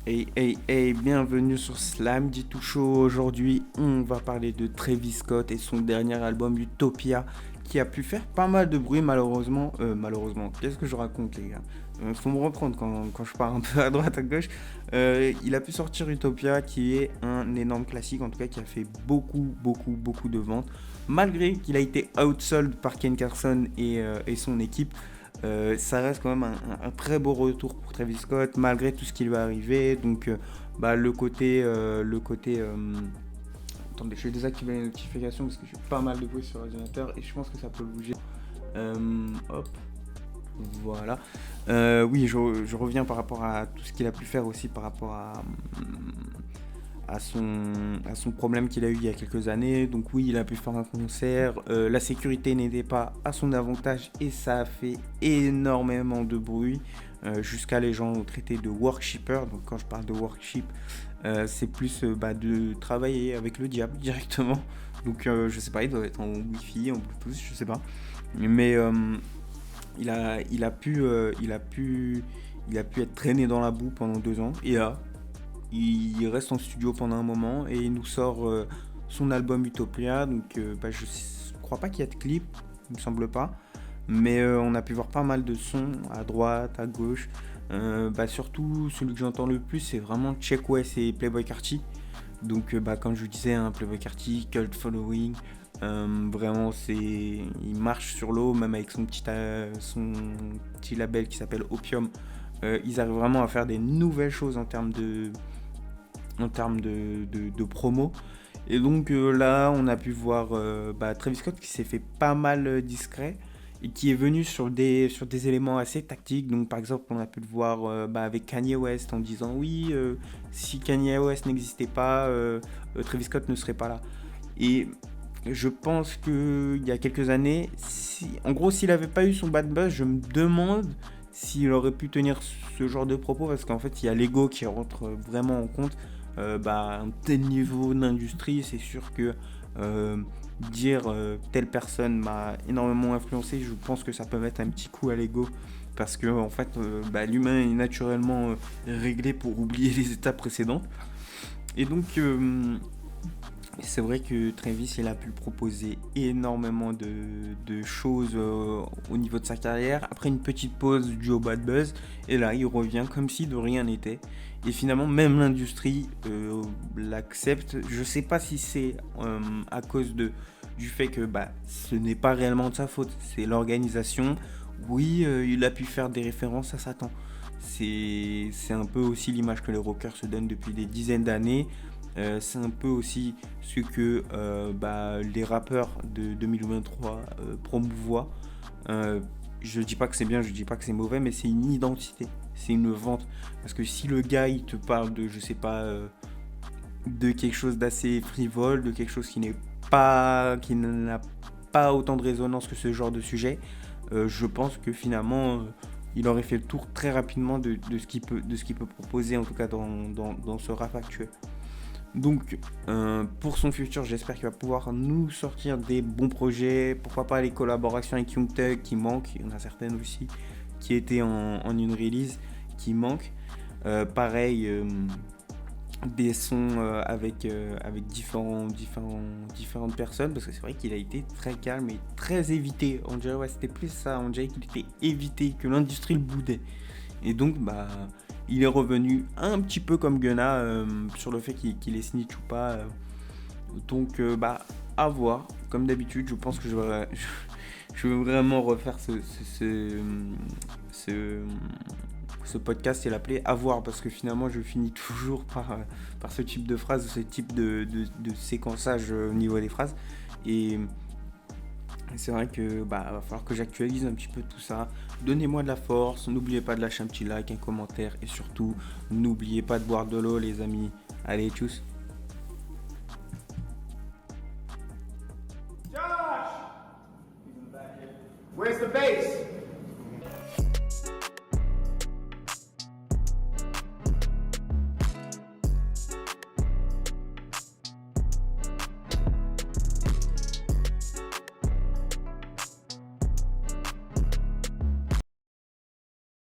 Hey, bienvenue sur Slam Dit Show. Aujourd'hui, on va parler de Travis Scott et son dernier album Utopia qui a pu faire pas mal de bruit malheureusement. Qu'est-ce que je raconte les gars? Faut me reprendre quand je pars un peu à droite à gauche. Il a pu sortir Utopia qui est un énorme classique, en tout cas qui a fait beaucoup de ventes. Malgré qu'il a été outsold par Ken Carson et son équipe. Ça reste quand même un très beau retour pour Travis Scott malgré tout ce qui lui est arrivé. Donc le côté attendez, je vais désactiver les notifications parce que j'ai pas mal de bruit sur l'ordinateur et je pense que ça peut bouger. Hop, voilà. Oui, je reviens par rapport à tout ce qu'il a pu faire aussi par rapport à son problème qu'il a eu il y a quelques années. Donc oui, il a pu faire un concert. La sécurité n'était pas à son avantage et ça a fait énormément de bruit. Jusqu'à les gens ont traité de worshipper. Donc quand je parle de worship, c'est plus de travailler avec le diable directement. Donc je sais pas, il doit être en Wi-Fi, en Bluetooth, je sais pas. Mais il a pu être traîné dans la boue pendant 2 ans. Et là, il reste en studio pendant un moment et il nous sort son album Utopia. Donc je crois pas qu'il y ait de clip, il me semble pas. Mais on a pu voir pas mal de sons à droite, à gauche. Surtout celui que j'entends le plus, c'est vraiment Check West et Playboi Carti. Donc comme je vous disais, Playboi Carti, Cult Following. Vraiment il marche sur l'eau, même avec son petit label qui s'appelle Opium. Ils arrivent vraiment à faire des nouvelles choses en termes de promo. Et donc là, on a pu voir Travis Scott qui s'est fait pas mal discret et qui est venu sur des éléments assez tactiques. Donc par exemple, on a pu le voir avec Kanye West en disant oui, si Kanye West n'existait pas, Travis Scott ne serait pas là. Et je pense qu'il y a quelques années, en gros, s'il n'avait pas eu son bad buzz, je me demande s'il aurait pu tenir ce genre de propos, parce qu'en fait, il y a l'ego qui rentre vraiment en compte. Un tel niveau d'industrie, c'est sûr que dire telle personne m'a énormément influencé, je pense que ça peut mettre un petit coup à l'ego, parce que en fait, l'humain est naturellement réglé pour oublier les étapes précédentes. Et donc c'est vrai que Travis, il a pu proposer énormément de choses au niveau de sa carrière. Après une petite pause due au bad buzz, et là, il revient comme si de rien n'était. Et finalement, même l'industrie l'accepte. Je sais pas si c'est à cause du fait que ce n'est pas réellement de sa faute. C'est l'organisation. Oui, il a pu faire des références à Satan. C'est un peu aussi l'image que les rockers se donnent depuis des dizaines d'années. C'est un peu aussi ce que les rappeurs de 2023 promouvoient. Je dis pas que c'est bien, je dis pas que c'est mauvais, mais c'est une identité, c'est une vente. Parce que si le gars il te parle de, je sais pas, de quelque chose d'assez frivole, de quelque chose qui n'a pas autant de résonance que ce genre de sujet, je pense que finalement il aurait fait le tour très rapidement de ce qu'il peut proposer, en tout cas dans ce rap actuel. Donc pour son futur, j'espère qu'il va pouvoir nous sortir des bons projets. Pourquoi pas les collaborations avec Young Thug qui manquent. Il y en a certaines aussi qui étaient en une release qui manquent. Pareil, des sons avec différentes personnes, parce que c'est vrai qu'il a été très calme et très évité. On dirait c'était plus ça, on dirait qu'il était évité, que l'industrie le boudait. Et donc il est revenu un petit peu comme Gunna sur le fait qu'il est snitch ou pas. Donc à voir. Comme d'habitude, je pense que je vais vraiment refaire ce podcast et l'appeler à voir, parce que finalement je finis toujours par ce type de phrase, ce type de séquençage au niveau des phrases. Et c'est vrai que va falloir que j'actualise un petit peu tout ça. Donnez-moi de la force, n'oubliez pas de lâcher un petit like, un commentaire, et surtout n'oubliez pas de boire de l'eau les amis. Allez, tchuss.